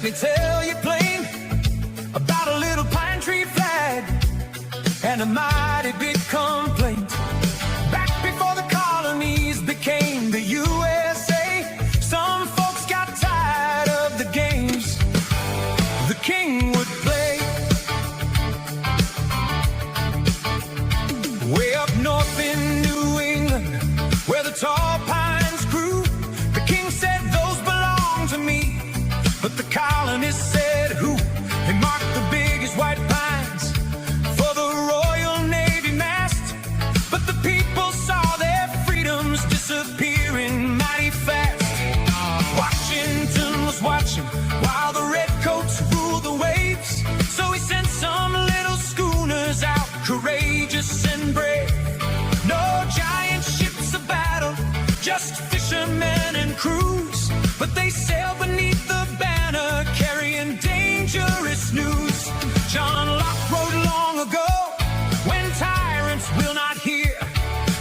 let me tell you plain about a little pine tree flag and a mighty big complaint. Back before the colonies became the USA, some folks got tired of the games the king would play. Way up north in New England, where the tall pines grew, the king said those belong to me. But the colonists said who? They marked the biggest white pines for the Royal Navy mast. But the people saw their freedoms disappearing mighty fast. Washington was watching while the redcoats ruled the waves. So he sent some little schooners out, courageous and brave. No giant ships of battle, just fishermen and crews. But they sailed beneath the banner, carrying dangerous news. John Locke wrote long ago, when tyrants will not hear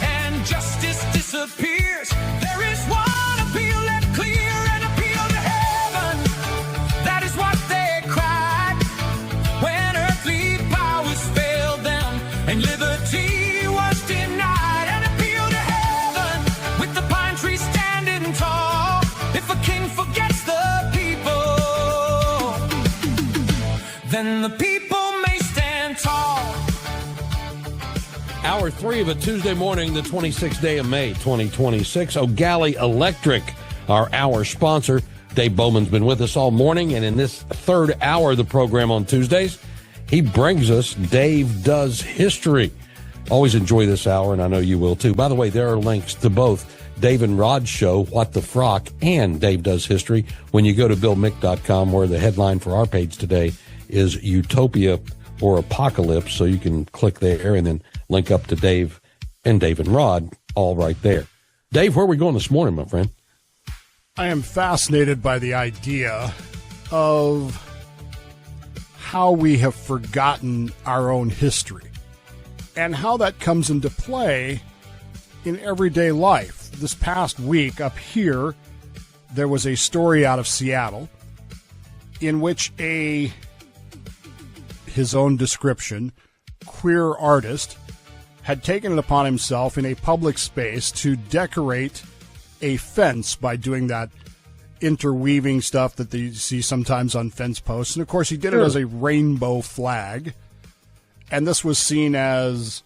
and justice disappears, there is one appeal left clear, an appeal to heaven. That is what they cried when earthly powers failed them and liberty was denied. An appeal to heaven with the pine tree standing tall. If a king forgets the people, then the people may stand tall. Hour 3 of a Tuesday morning, the 26th day of May, 2026. O'Galley Electric, our hour sponsor. Dave Bowman's been with us all morning, and in this third hour of the program on Tuesdays, he brings us Dave Does History. Always enjoy this hour, and I know you will too. By the way, there are links to both Dave and Rod's show, What the Frock, and Dave Does History when you go to BillMick.com, where the headline for our page today is Utopia or Apocalypse. So you can click there and then link up to Dave and Rod, all right there. Dave, where are we going this morning, my friend? I am fascinated by the idea of how we have forgotten our own history and how that comes into play in everyday life. This past week up here, there was a story out of Seattle in which his own description, queer artist, had taken it upon himself in a public space to decorate a fence by doing that interweaving stuff that you see sometimes on fence posts. And, of course, he did it as a rainbow flag. And this was seen as,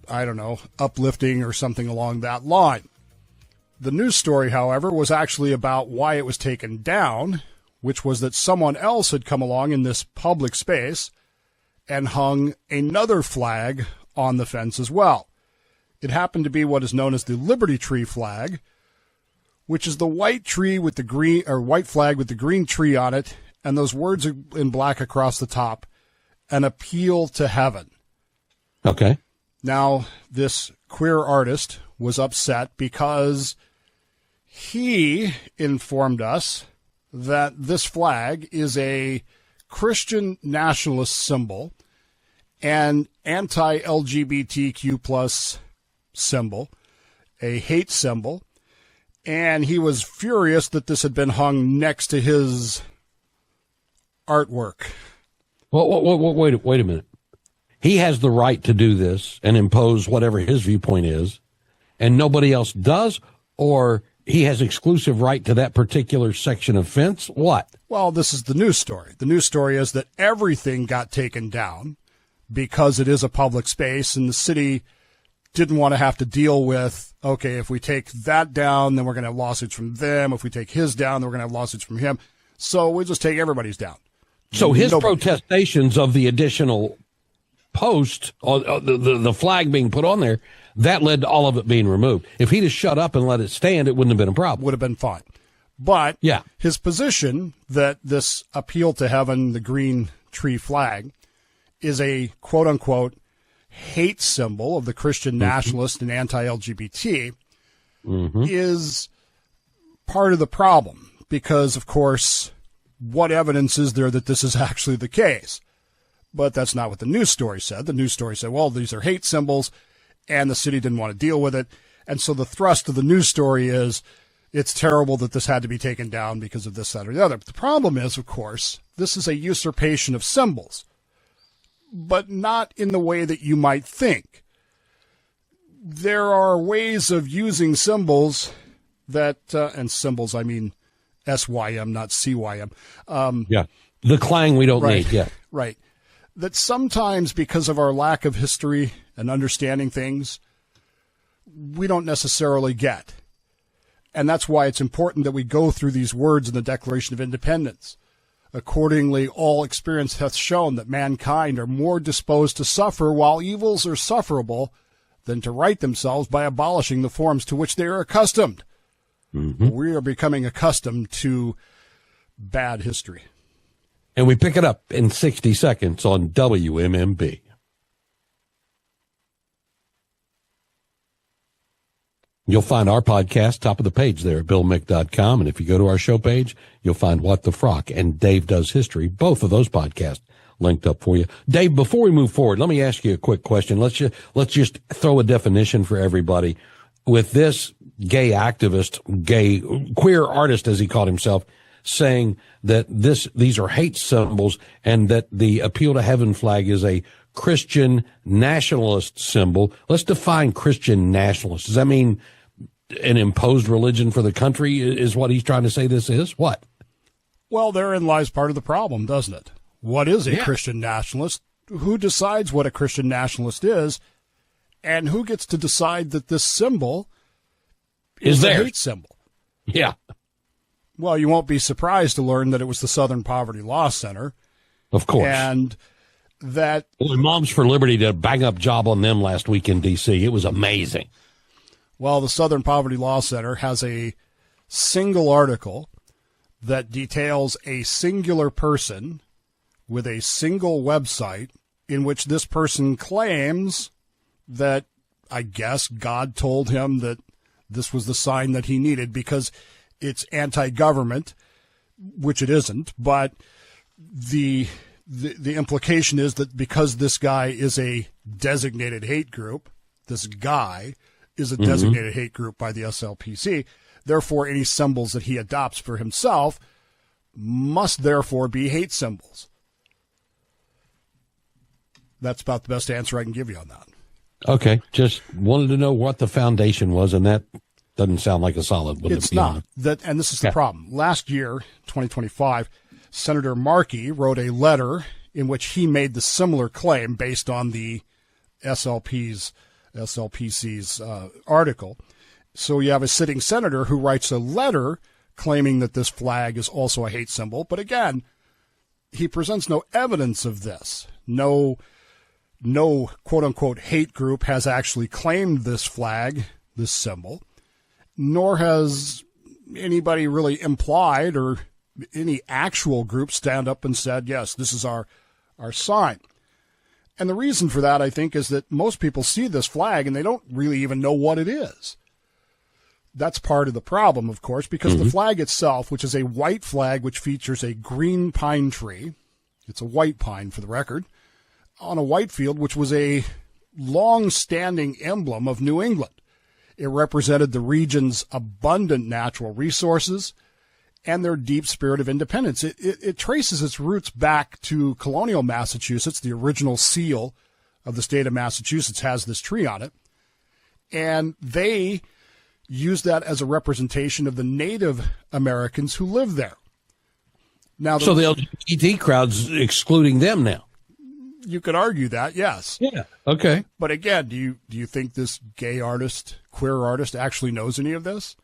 I don't know, uplifting or something along that line. The news story, however, was actually about why it was taken down, which was that someone else had come along in this public space and hung another flag on the fence as well. It happened to be what is known as the Liberty Tree flag, which is the white tree with the green, or white flag with the green tree on it, and those words are in black across the top, an appeal to heaven. Okay. Now, this queer artist was upset because he informed us that this flag is a Christian nationalist symbol and anti-LGBTQ plus symbol, a hate symbol, and he was furious that this had been hung next to his artwork. Well, wait a minute. He has the right to do this and impose whatever his viewpoint is, and nobody else does, or he has exclusive right to that particular section of fence? What? Well, this is the news story. The news story is that everything got taken down because it is a public space, and the city didn't want to have to deal with, okay, if we take that down, then we're going to have lawsuits from them. If we take his down, then we're going to have lawsuits from him. So we'll just take everybody's down. So his protestations of the additional post, or the flag being put on there, that led to all of it being removed. If he'd have shut up and let it stand, it wouldn't have been a problem. Would have been fine. But yeah, his position that this appeal to heaven, the green tree flag, is a quote-unquote hate symbol of the Christian nationalist and anti-LGBT is part of the problem. Because, of course, what evidence is there that this is actually the case? But that's not what the news story said. The news story said, well, these are hate symbols, and the city didn't want to deal with it. And so the thrust of the news story is it's terrible that this had to be taken down because of this, that, or the other. But the problem is, of course, this is a usurpation of symbols, but not in the way that you might think. There are ways of using symbols that, and symbols, I mean SYM, not CYM. Yeah. The clang we don't need. Yeah. Right. That sometimes, because of our lack of history and understanding things, we don't necessarily get. And that's why it's important that we go through these words in the Declaration of Independence. Accordingly, all experience hath shown that mankind are more disposed to suffer while evils are sufferable than to right themselves by abolishing the forms to which they are accustomed. Mm-hmm. We are becoming accustomed to bad history. And we pick it up in 60 seconds on WMMB. You'll find our podcast top of the page there at BillMick.com. And if you go to our show page, you'll find What the Frock and Dave Does History, both of those podcasts linked up for you. Dave, before we move forward, let me ask you a quick question. Let's just throw a definition for everybody. With this gay activist, queer artist, as he called himself, saying that these are hate symbols and that the Appeal to Heaven flag is a Christian nationalist symbol. Let's define Christian nationalist. Does that mean an imposed religion for the country is what he's trying to say this is? What? Well, therein lies part of the problem, doesn't it? What is a Christian nationalist? Who decides what a Christian nationalist is? And who gets to decide that this symbol is a hate symbol? Yeah. Well, you won't be surprised to learn that it was the Southern Poverty Law Center. Of course. And that... Well, Moms for Liberty did a bang-up job on them last week in D.C. It was amazing. Well, the Southern Poverty Law Center has a single article that details a singular person with a single website in which this person claims that, I guess, God told him that this was the sign that he needed because it's anti-government, which it isn't, but the implication is that because this guy is a designated hate group, this guy is a designated hate group by the SLPC, therefore any symbols that he adopts for himself must therefore be hate symbols. That's about the best answer I can give you on that. Okay, just wanted to know what the foundation was, and that doesn't sound like a solid one. It's not. And this is the problem. Last year, 2025, Senator Markey wrote a letter in which he made the similar claim based on the SLPC's article. So you have a sitting senator who writes a letter claiming that this flag is also a hate symbol. But again, he presents no evidence of this. No quote-unquote hate group has actually claimed this flag, this symbol, nor has anybody really implied or any actual group stand up and said, yes, this is our sign. And the reason for that, I think, is that most people see this flag and they don't really even know what it is. That's part of the problem, of course, because the flag itself, which is a white flag which features a green pine tree, it's a white pine for the record, on a white field, which was a long-standing emblem of New England. It represented the region's abundant natural resources and their deep spirit of independence. It traces its roots back to colonial Massachusetts. The original seal of the state of Massachusetts has this tree on it. And they used that as a representation of the Native Americans who lived there. Now, so the LGBT crowd's excluding them now. You could argue that, yes. Yeah. Okay. But again, do you think this gay artist, queer artist, actually knows any of this?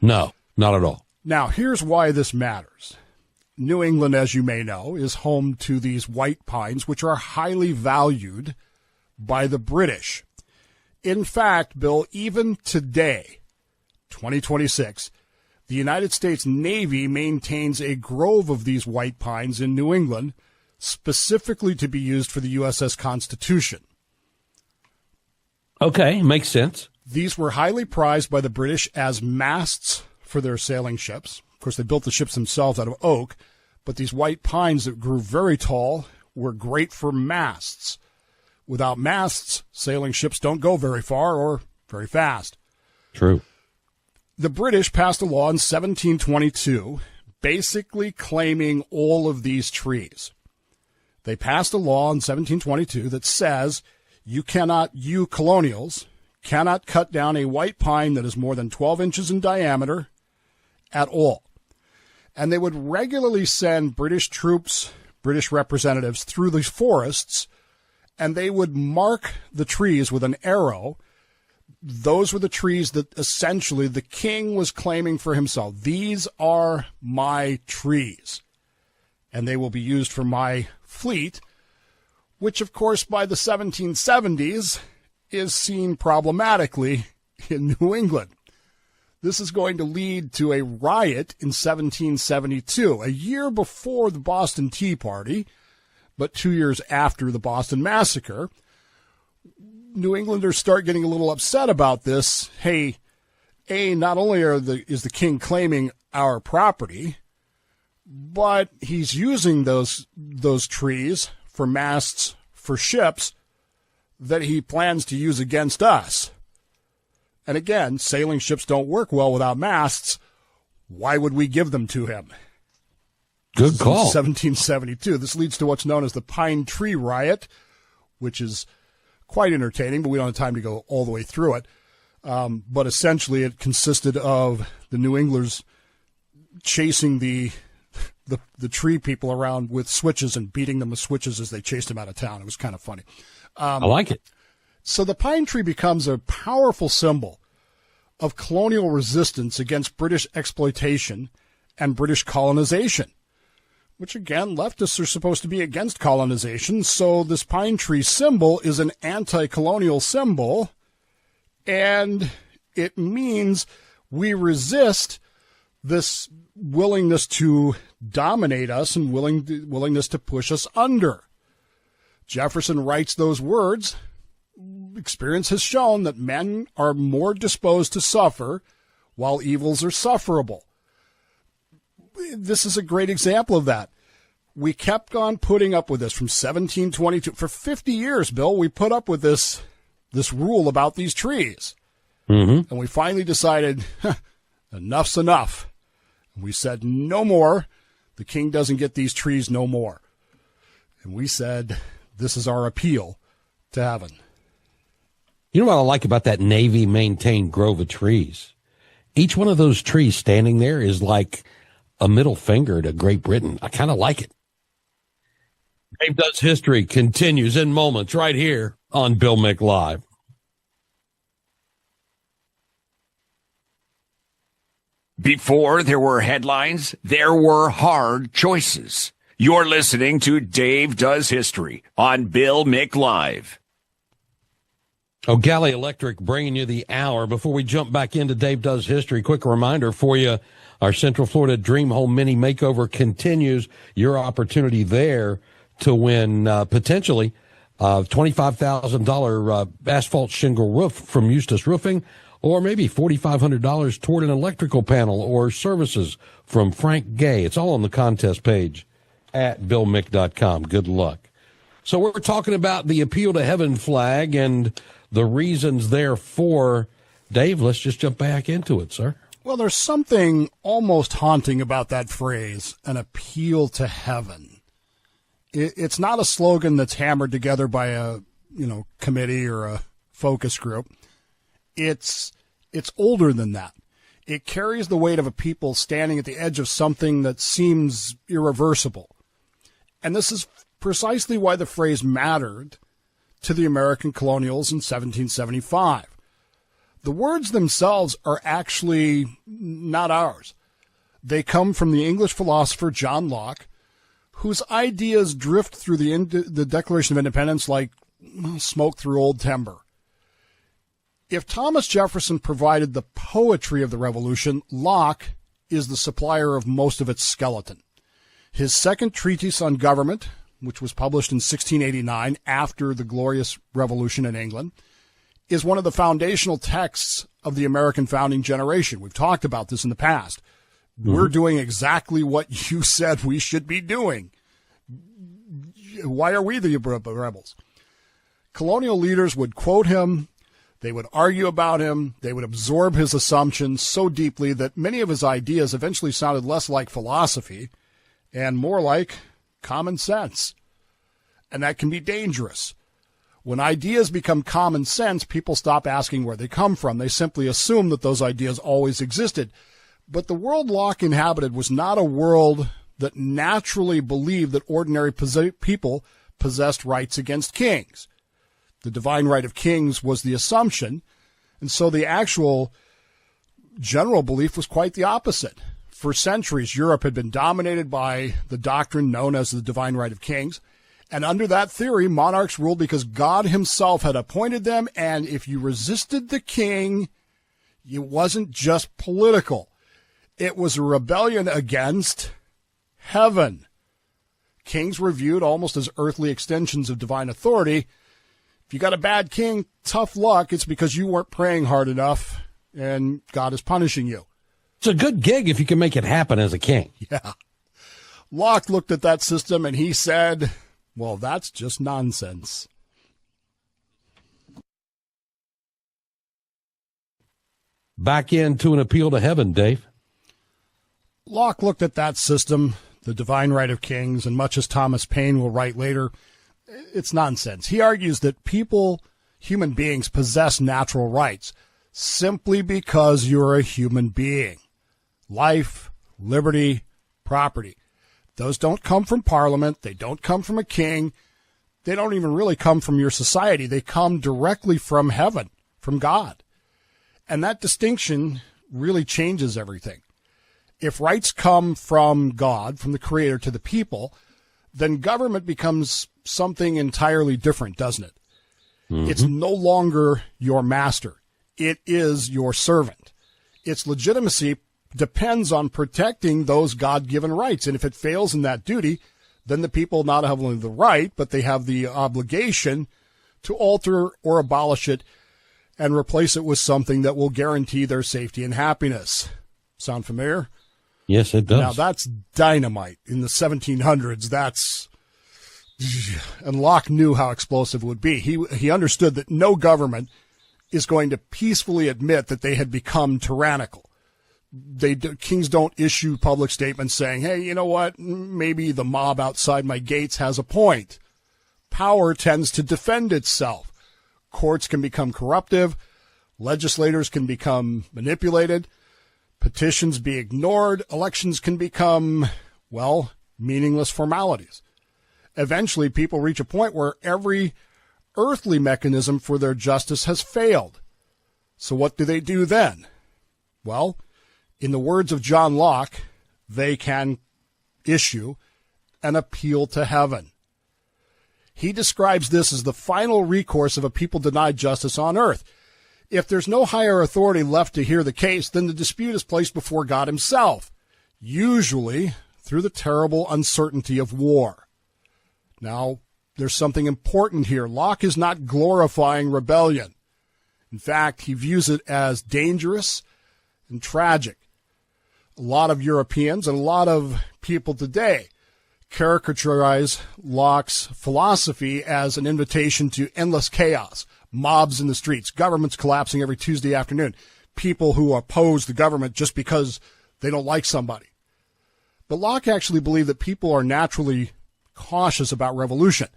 No, not at all. Now, here's why this matters. New England, as you may know, is home to these white pines, which are highly valued by the British. In fact, Bill, even today, 2026, the United States Navy maintains a grove of these white pines in New England, specifically to be used for the USS Constitution. Okay, makes sense. These were highly prized by the British as masts for their sailing ships. Of course, they built the ships themselves out of oak, but these white pines that grew very tall were great for masts. Without masts, sailing ships don't go very far or very fast. True. The British passed a law in 1722 basically claiming all of these trees. They passed a law in 1722 that says you colonials, cannot cut down a white pine that is more than 12 inches in diameter at all. And they would regularly send British troops, British representatives through these forests, and they would mark the trees with an arrow. Those were the trees that essentially the king was claiming for himself. These are my trees, and they will be used for my fleet, which, of course, by the 1770s is seen problematically in New England. This is going to lead to a riot in 1772, a year before the Boston Tea Party, but 2 years after the Boston Massacre. New Englanders start getting a little upset about this. Hey, not only is the king claiming our property, but he's using those trees for masts for ships that he plans to use against us. And again, sailing ships don't work well without masts. Why would we give them to him? Good call. 1772. This leads to what's known as the Pine Tree Riot, which is quite entertaining, but we don't have time to go all the way through it. But essentially, it consisted of the New Englanders chasing the tree people around with switches and beating them with switches as they chased them out of town. It was kind of funny. I like it. So the pine tree becomes a powerful symbol of colonial resistance against British exploitation and British colonization, which, again, leftists are supposed to be against colonization. So this pine tree symbol is an anti-colonial symbol, and it means we resist this willingness to dominate us and willingness to push us under. Jefferson writes those words. Experience has shown that men are more disposed to suffer while evils are sufferable. This is a great example of that. We kept on putting up with this from 1722. For 50 years, Bill, we put up with this rule about these trees. Mm-hmm. And we finally decided, enough's enough. And we said, no more. The king doesn't get these trees no more. And we said, this is our appeal to heaven. You know what I like about that Navy-maintained grove of trees? Each one of those trees standing there is like a middle finger to Great Britain. I kind of like it. Dave Does History continues in moments right here on Bill Mick Live. Before there were headlines, there were hard choices. You're listening to Dave Does History on Bill Mick Live. O'Galley Electric bringing you the hour. Before we jump back into Dave Does History, quick reminder for you, our Central Florida Dream Home Mini Makeover continues. Your opportunity there to win potentially $25,000 asphalt shingle roof from Eustace Roofing, or maybe $4,500 toward an electrical panel or services from Frank Gay. It's all on the contest page at BillMick.com. Good luck. So we're talking about the Appeal to Heaven flag and the reasons therefore. Dave, let's just jump back into it, sir. Well, there's something almost haunting about that phrase, an appeal to heaven. It's not a slogan that's hammered together by a committee or a focus group. It's older than that. It carries the weight of a people standing at the edge of something that seems irreversible. And this is precisely why the phrase mattered to the American colonials in 1775. The words themselves are actually not ours. They come from the English philosopher John Locke, whose ideas drift through the Declaration of Independence like smoke through old timber. If Thomas Jefferson provided the poetry of the Revolution, Locke is the supplier of most of its skeleton. His second treatise on government, which was published in 1689 after the Glorious Revolution in England, is one of the foundational texts of the American founding generation. We've talked about this in the past. Mm-hmm. We're doing exactly what you said we should be doing. Why are we the rebels? Colonial leaders would quote him. They would argue about him. They would absorb his assumptions so deeply that many of his ideas eventually sounded less like philosophy and more like common sense. And that can be dangerous. When ideas become common sense, people stop asking where they come from. They simply assume that those ideas always existed. But the world Locke inhabited was not a world that naturally believed that ordinary people possessed rights against kings. The divine right of kings was the assumption, and so the actual general belief was quite the opposite. For centuries, Europe had been dominated by the doctrine known as the divine right of kings, and under that theory, monarchs ruled because God himself had appointed them, and if you resisted the king, it wasn't just political. It was a rebellion against heaven. Kings were viewed almost as earthly extensions of divine authority. If you got a bad king, tough luck. It's because you weren't praying hard enough, and God is punishing you. It's a good gig if you can make it happen as a king. Yeah. Locke looked at that system and he said, well, that's just nonsense. Back into an appeal to heaven, Dave. Locke looked at that system, the divine right of kings, and much as Thomas Paine will write later, it's nonsense. He argues that people, human beings, possess natural rights simply because you're a human being. Life, liberty, property. Those don't come from Parliament. They don't come from a king. They don't even really come from your society. They come directly from heaven, from God. And that distinction really changes everything. If rights come from God, from the Creator to the people, then government becomes something entirely different, doesn't it? Mm-hmm. It's no longer your master. It is your servant. Its legitimacy depends on protecting those God-given rights. And if it fails in that duty, then the people not only have the right, but they have the obligation to alter or abolish it and replace it with something that will guarantee their safety and happiness. Sound familiar? Yes, it does. Now, that's dynamite. In the 1700s, and Locke knew how explosive it would be. He understood that no government is going to peacefully admit that they had become tyrannical. Kings don't issue public statements saying, hey, you know what, maybe the mob outside my gates has a point. Power tends to defend itself. Courts can become corruptive. Legislators can become manipulated. Petitions be ignored. Elections can become, well, meaningless formalities. Eventually, people reach a point where every earthly mechanism for their justice has failed. So what do they do then? Well, in the words of John Locke, they can issue an appeal to heaven. He describes this as the final recourse of a people denied justice on earth. If there's no higher authority left to hear the case, then the dispute is placed before God himself, usually through the terrible uncertainty of war. Now, there's something important here. Locke is not glorifying rebellion. In fact, he views it as dangerous and tragic. A lot of Europeans and a lot of people today caricaturize Locke's philosophy as an invitation to endless chaos, mobs in the streets, governments collapsing every Tuesday afternoon, people who oppose the government just because they don't like somebody. But Locke actually believed that people are naturally cautious about revolution.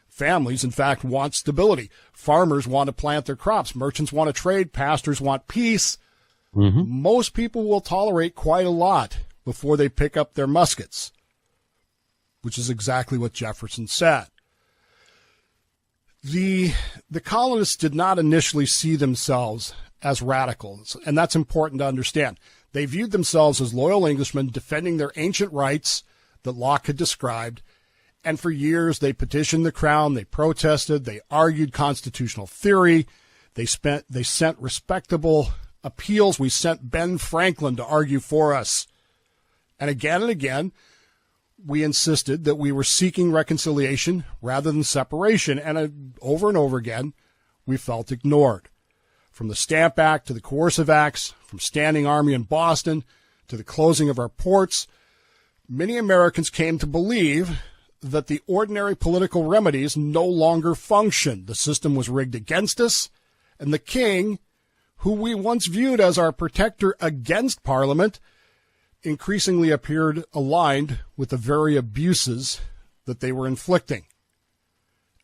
Families, in fact, want stability. Farmers want to plant their crops. Merchants want to trade. Pastors want peace. Mm-hmm. Most people will tolerate quite a lot before they pick up their muskets, which is exactly what Jefferson said. The colonists did not initially see themselves as radicals, and that's important to understand. They viewed themselves as loyal Englishmen defending their ancient rights that Locke had described, and for years they petitioned the crown, they protested, they argued constitutional theory, they sent respectable appeals. We sent Ben Franklin to argue for us. And again, we insisted that we were seeking reconciliation rather than separation, and over again, we felt ignored. From the Stamp Act to the Coercive Acts, from Standing Army in Boston to the closing of our ports, many Americans came to believe that the ordinary political remedies no longer functioned. The system was rigged against us, And the king, who we once viewed as our protector against Parliament, increasingly appeared aligned with the very abuses that they were inflicting.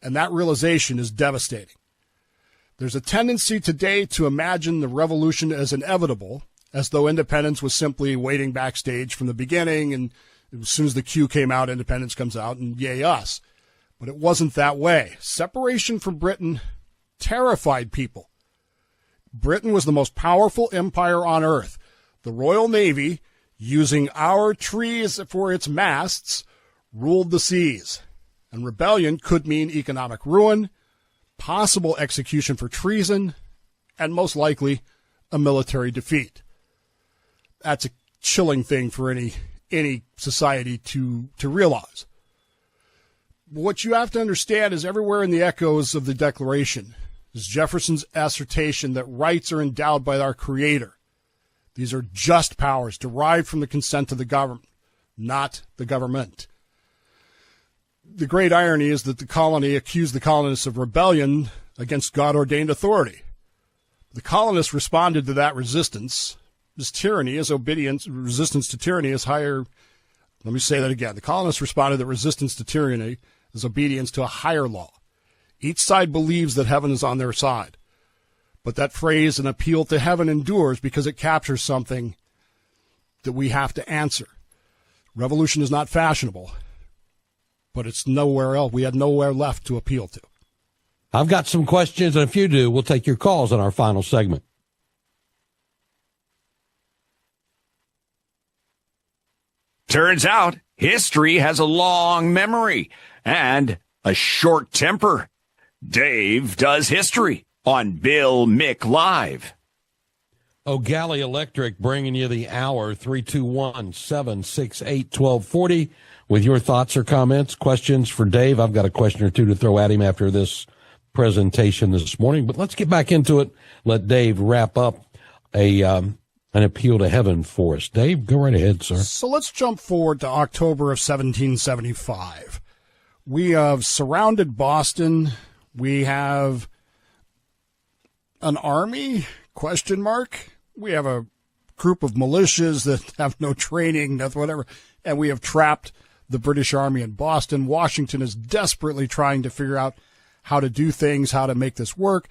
And that realization is devastating. There's a tendency today to imagine the revolution as inevitable, as though independence was simply waiting backstage from the beginning, and as soon as the cue came out, independence comes out, and yay us. But it wasn't that way. Separation from Britain terrified people. Britain was the most powerful empire on earth. The Royal Navy, using our trees for its masts, ruled the seas. And rebellion could mean economic ruin, possible execution for treason, and most likely a military defeat. That's a chilling thing for any society to realize. What you have to understand is everywhere in the echoes of the Declaration is Jefferson's assertion that rights are endowed by our Creator. These are just powers derived from the consent of the government, not the government. The great irony is that the colony accused the colonists of rebellion against God-ordained authority. The colonists responded to that resistance as tyranny, as obedience, resistance to tyranny is higher. Let me say that again. The colonists responded that resistance to tyranny is obedience to a higher law. Each side believes that heaven is on their side. But that phrase, an appeal to heaven, endures because it captures something that we have to answer. Revolution is not fashionable, but it's nowhere else. We had nowhere left to appeal to. I've got some questions, and if you do, we'll take your calls in our final segment. Turns out history has a long memory and a short temper. Dave does history on Bill Mick Live. O'Galley Electric bringing you the hour, 321-768-1240 with your thoughts or comments, questions for Dave. I've got a question or two to throw at him after this presentation this morning, but let's get back into it. Let Dave wrap up an appeal to heaven for us. Dave, go right ahead, sir. So let's jump forward to October of 1775. We have surrounded Boston. We have an army, ? We have a group of militias that have no training, nothing, whatever, and we have trapped the British Army in Boston. Washington is desperately trying to figure out how to do things, how to make this work.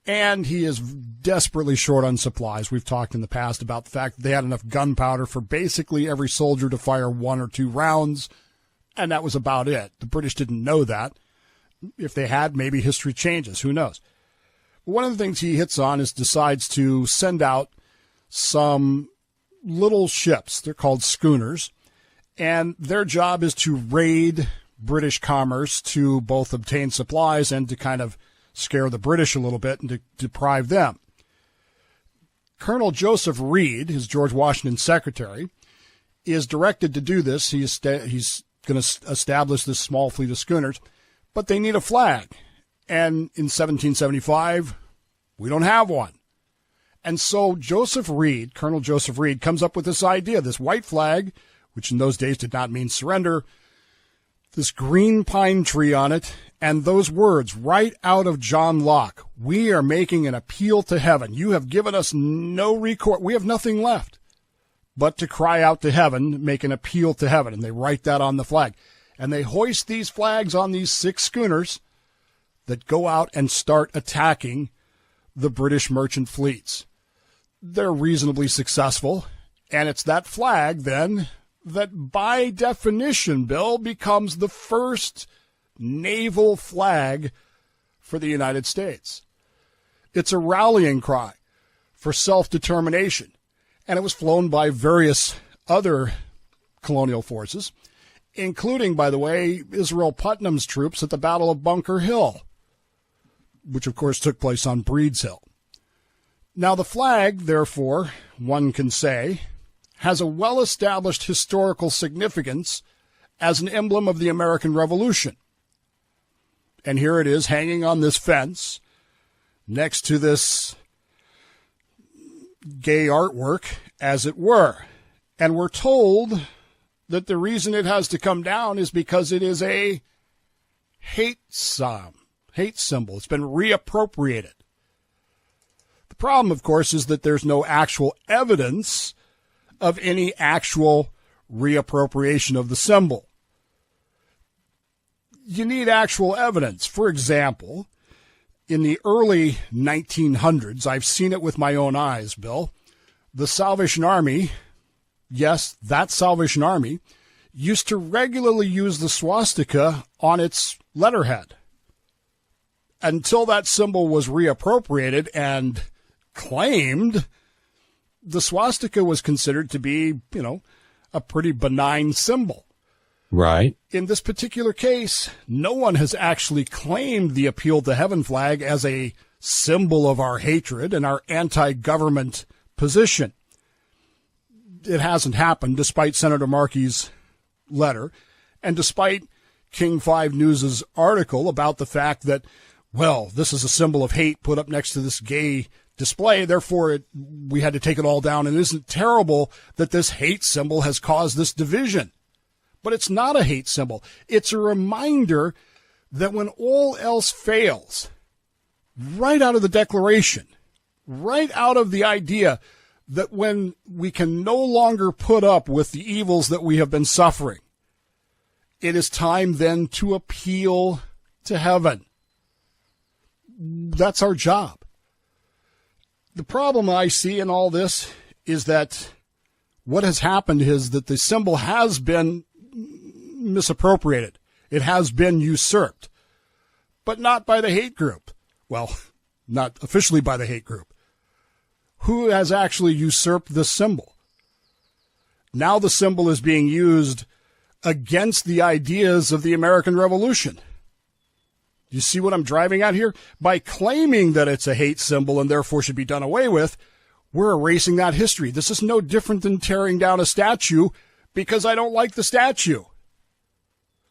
And he is desperately short on supplies. We've talked in the past about the fact that they had enough gunpowder for basically every soldier to fire 1 or 2 rounds, and that was about it. The British didn't know that. If they had, maybe history changes. Who knows? But one of the things he hits on is decides to send out some little ships. They're called schooners, and their job is to raid British commerce to both obtain supplies and to kind of scare the British a little bit and to deprive them. Colonel Joseph Reed, his George Washington secretary, is directed to do this. He's going to establish this small fleet of schooners, but they need a flag. And in 1775, we don't have one. And so Colonel Joseph Reed, comes up with this idea, this white flag, which in those days did not mean surrender, this green pine tree on it, and those words right out of John Locke. We are making an appeal to heaven. You have given us no recourse. We have nothing left but to cry out to heaven, make an appeal to heaven. And they write that on the flag. And they hoist these flags on these 6 schooners that go out and start attacking the British merchant fleets. They're reasonably successful. And it's that flag, then, that by definition, Bill, becomes the first naval flag for the United States. It's a rallying cry for self-determination, and it was flown by various other colonial forces, including, by the way, Israel Putnam's troops at the Battle of Bunker Hill, which, of course, took place on Breed's Hill. Now, the flag, therefore, one can say, has a well-established historical significance as an emblem of the American Revolution. And here it is hanging on this fence next to this gay artwork, as it were. And we're told that the reason it has to come down is because it is a hate symbol. It's been reappropriated. problem, of course, is that there's no actual evidence of any actual reappropriation of the symbol. You need actual evidence. For example, in the early 1900s, I've seen it with my own eyes, Bill, the Salvation Army, yes, that Salvation Army, used to regularly use the swastika on its letterhead until that symbol was reappropriated and claimed. The swastika was considered to be, a pretty benign symbol. Right. In this particular case, no one has actually claimed the Appeal to Heaven flag as a symbol of our hatred and our anti-government position. It hasn't happened, despite Senator Markey's letter, and despite King 5 News' article about the fact that, well, this is a symbol of hate put up next to this gay display, therefore we had to take it all down, and isn't it terrible that this hate symbol has caused this division? But it's not a hate symbol. It's a reminder that when all else fails, right out of the Declaration, right out of the idea that when we can no longer put up with the evils that we have been suffering, it is time then to appeal to heaven. That's our job. The problem I see in all this is that what has happened is that the symbol has been misappropriated. It has been usurped, but not by the hate group. Well, not officially by the hate group. Who has actually usurped this symbol? Now the symbol is being used against the ideas of the American Revolution. You see what I'm driving at here? By claiming that it's a hate symbol and therefore should be done away with, we're erasing that history. This is no different than tearing down a statue because I don't like the statue.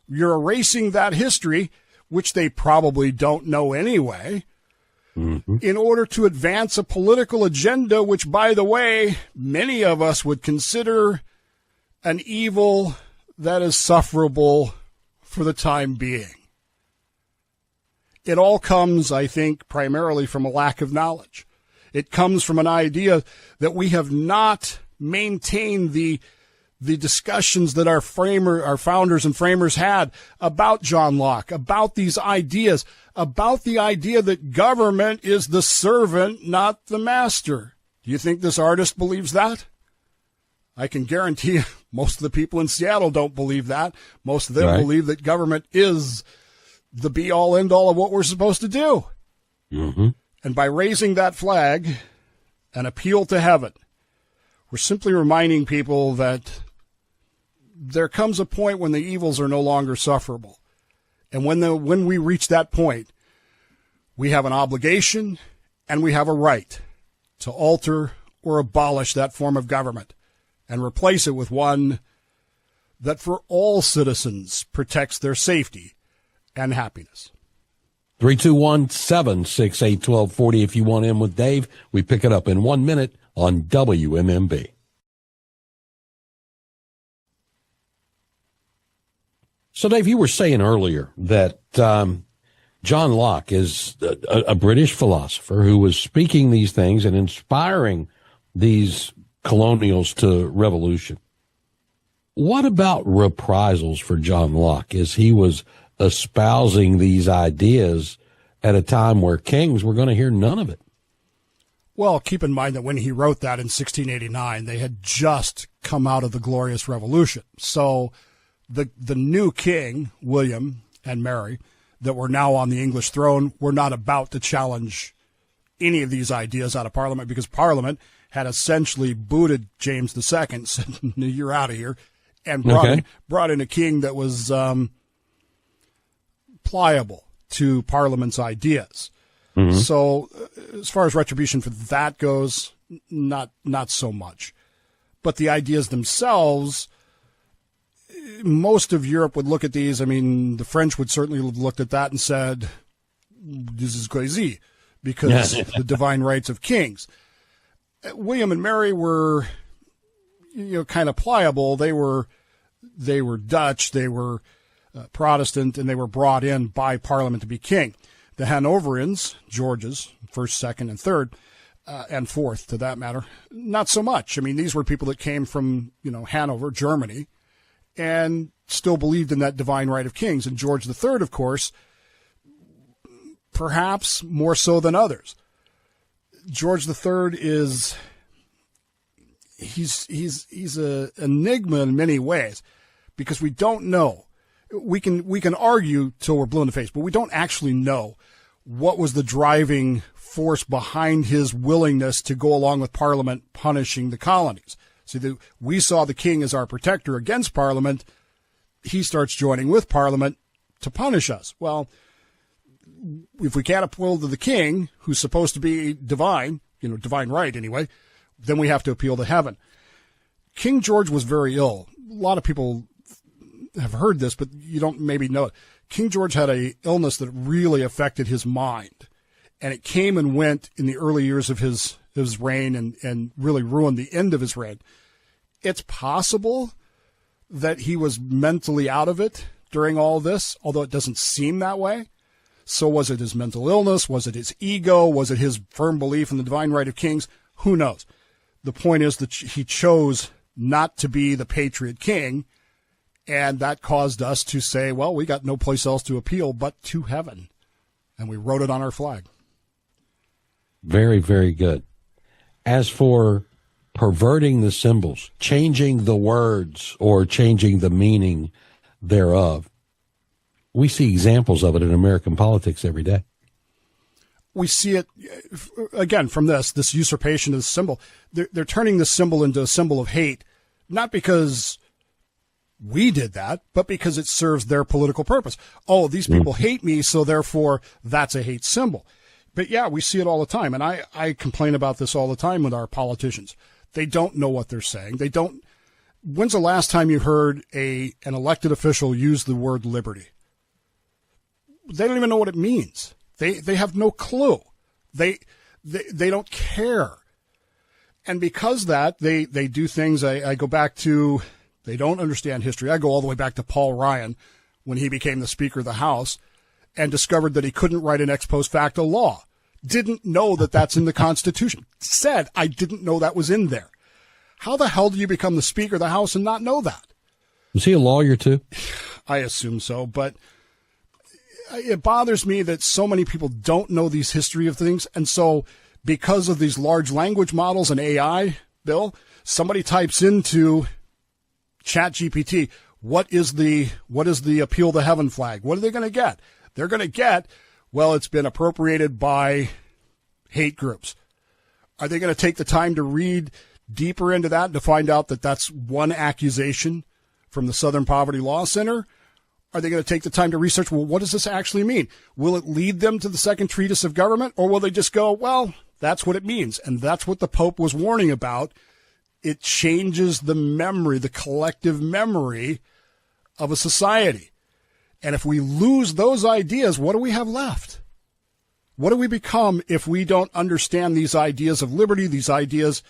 You're erasing that history, which they probably don't know anyway, in order to advance a political agenda, which, by the way, many of us would consider an evil that is sufferable for the time being. It all comes, I think, primarily from a lack of knowledge. It comes from an idea that we have not maintained the discussions that our founders and framers had about John Locke, about these ideas, about the idea that government is the servant, not the master. Do you think this artist believes that? I can guarantee you most of the people in Seattle don't believe that. Most of them believe that government is the be-all, end-all of what we're supposed to do. And by raising that flag, an appeal to heaven, we're simply reminding people that there comes a point when the evils are no longer sufferable. And when we reach that point, we have an obligation and we have a right to alter or abolish that form of government and replace it with one that for all citizens protects their safety and happiness. 321-768-1240 if you want in with Dave. We pick it up in 1 minute on WMMB. So, Dave, you were saying earlier that John Locke is a British philosopher who was speaking these things and inspiring these colonials to revolution. What about reprisals for John Locke as he was espousing these ideas at a time where kings were going to hear none of it? Well, keep in mind that when he wrote that in 1689, they had just come out of the Glorious Revolution. So the new king, William and Mary, that were now on the English throne, were not about to challenge any of these ideas out of Parliament because Parliament had essentially booted James II, said, "You're out of here," and brought in a king that was pliable to Parliament's ideas. So as far as retribution for that goes, not so much. But the ideas themselves, most of Europe would look at these. I mean, the French would certainly have looked at that and said, this is crazy, because the divine rights of kings. William and Mary were, kind of pliable. They were Dutch, they were Protestant, and they were brought in by Parliament to be king. The Hanoverians, Georges, first, second, and third, and Fourth, to that matter. Not so much. I mean, these were people that came from, Hanover, Germany, and still believed in that divine right of kings. And George III, of course, perhaps more so than others. George III he's a enigma in many ways, because we don't know. We can argue till we're blue in the face, but we don't actually know what was the driving force behind his willingness to go along with Parliament punishing the colonies. See, we saw the king as our protector against Parliament. He starts joining with Parliament to punish us. Well, if we can't appeal to the king, who's supposed to be divine, divine right anyway, then we have to appeal to heaven. King George was very ill. A lot of people have heard this, but you don't maybe know it. King George had an illness that really affected his mind, and it came and went in the early years of his reign and really ruined the end of his reign. It's possible that he was mentally out of it during all this, although it doesn't seem that way. So was it his mental illness? Was it his ego? Was it his firm belief in the divine right of kings? Who knows? The point is that he chose not to be the patriot king, and that caused us to say, well, we got no place else to appeal but to heaven. And we wrote it on our flag. Very, very good. As for perverting the symbols, changing the words or changing the meaning thereof, we see examples of it in American politics every day. We see it, again, from this usurpation of the symbol. They're turning the symbol into a symbol of hate, not because we did that, but because it serves their political purpose. Oh, these people hate me, so therefore that's a hate symbol. But yeah, we see it all the time, and I complain about this all the time with our politicians. They don't know what they're saying. When's the last time you heard an elected official use the word liberty? They don't even know what it means. They have no clue. They don't care. And because that, they do things. I go back to, they don't understand history. I go all the way back to Paul Ryan when he became the Speaker of the House and discovered that he couldn't write an ex post facto law. Didn't know that that's in the Constitution. Said, I didn't know that was in there. How the hell do you become the Speaker of the House and not know that? Was he a lawyer too? I assume so, but it bothers me that so many people don't know these history of things. And so because of these large language models and AI, Bill, somebody types into ChatGPT, what is the appeal to heaven flag? What are they going to get? They're going to get, well, it's been appropriated by hate groups. Are they going to take the time to read deeper into that and to find out that that's one accusation from the Southern Poverty Law Center? Are they going to take the time to research, well, what does this actually mean? Will it lead them to the second treatise of government, or will they just go, well, that's what it means? And that's what the Pope was warning about. It changes the memory, the collective memory of a society. And if we lose those ideas, what do we have left? What do we become if we don't understand these ideas of liberty, these ideas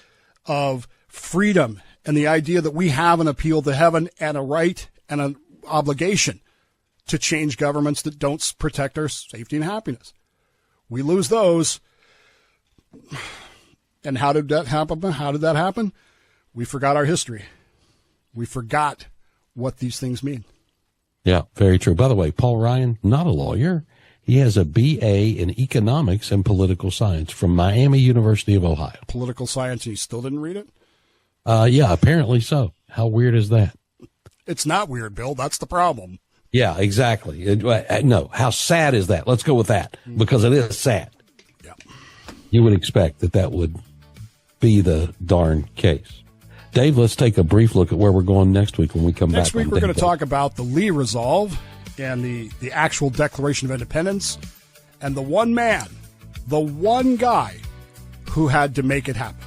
of freedom, and the idea that we have an appeal to heaven and a right and an obligation to change governments that don't protect our safety and happiness? We lose those. And how did that happen? We forgot our history. We forgot what these things mean. Yeah, very true. By the way, Paul Ryan, not a lawyer. He has a BA in economics and political science from Miami University of Ohio. Political science, and he still didn't read it? Yeah, apparently so. How weird is that? It's not weird, Bill. That's the problem. Yeah, exactly. No, how sad is that? Let's go with that, because it is sad. Yeah. You would expect that would be the darn case. Dave, let's take a brief look at where we're going next week when we come back. Next week, we're going to talk about the Lee Resolve and the actual Declaration of Independence and the one man, the one guy who had to make it happen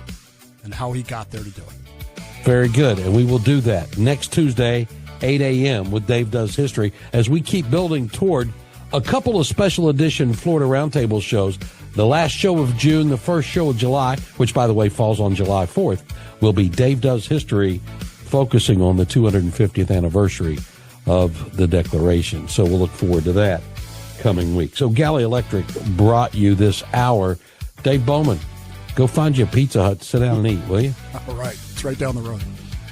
and how he got there to do it. Very good. And we will do that next Tuesday, 8 a.m. with Dave Does History, as we keep building toward a couple of special edition Florida Roundtable shows. The last show of June, the first show of July, which, by the way, falls on July 4th, will be Dave Does History, focusing on the 250th anniversary of the Declaration. So we'll look forward to that coming week. So Galley Electric brought you this hour. Dave Bowman, Go find you a Pizza Hut, sit down and eat, will you? All right, it's right down the road.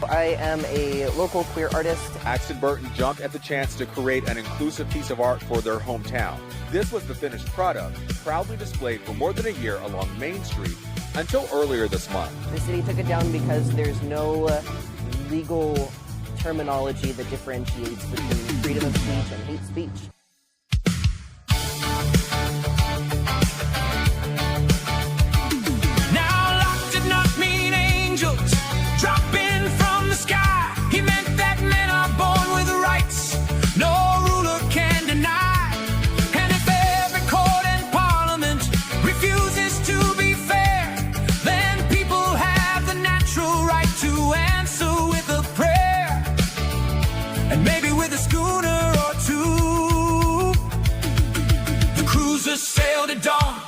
I am a local queer artist. Axton Burton jumped at the chance to create an inclusive piece of art for their hometown. This was the finished product, proudly displayed for more than a year along Main Street until earlier this month. The city took it down because there's no legal terminology that differentiates between freedom of speech and hate speech. Now, luck did not mean angels dropping from the sky. He meant that men are born with rights no ruler can deny. And if every court and parliament refuses to be fair, then people have the natural right to answer with a prayer, and maybe with a schooner or two. The cruisers sailed at dawn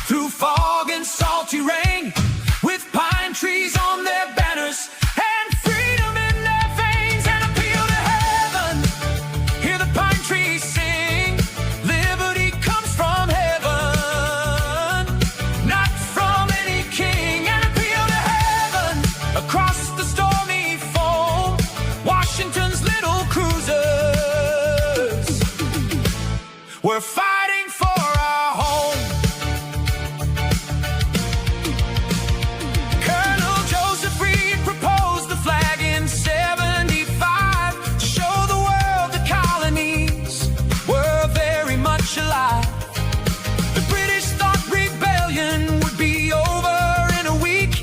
through fog and salty rain, with pine trees on their banners and freedom in their veins. And appeal to heaven, hear the pine trees sing. Liberty comes from heaven, not from any king. And appeal to heaven, across the stormy foam, Washington's little cruisers were fighting for our home. Colonel Joseph Reed proposed the flag in 75 to show the world the colonies were very much alive. The British thought rebellion would be over in a week,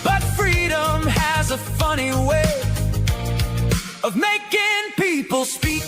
but freedom has a funny way of making people speak.